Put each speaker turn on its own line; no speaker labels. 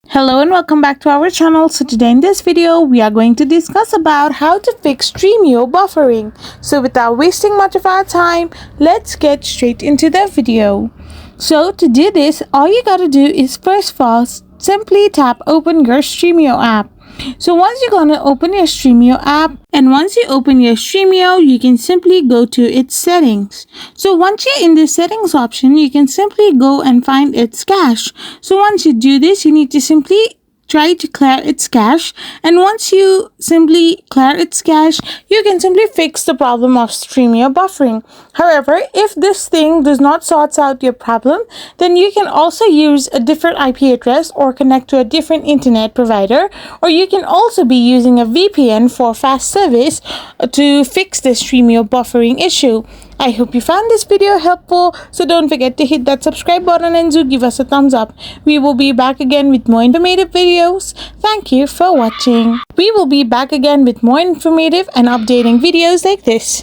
Hello and welcome back to our channel. So today in this video we are going to discuss about how to fix Streamio buffering. So without wasting much of our time, let's get straight into the video. So to do this, all you gotta do is first of all simply tap open your Streamio app. So once you're gonna open your Streamio app, and once you open your Streamio, you can simply go to its settings. So once you're in the settings option, you can simply go and find its cache. So once you do this, you need to simply try to clear its cache, and once you simply clear its cache, you can simply fix the problem of Streamio buffering. However, if this thing does not sort out your problem, then you can also use a different IP address or connect to a different internet provider, or you can also be using a VPN for fast service to fix the Streamio buffering issue. I hope you found this video helpful, so don't forget to hit that subscribe button and do give us a thumbs up. We will be back again with more informative videos. Thank you for watching. We will be back again with more informative and updating videos like this.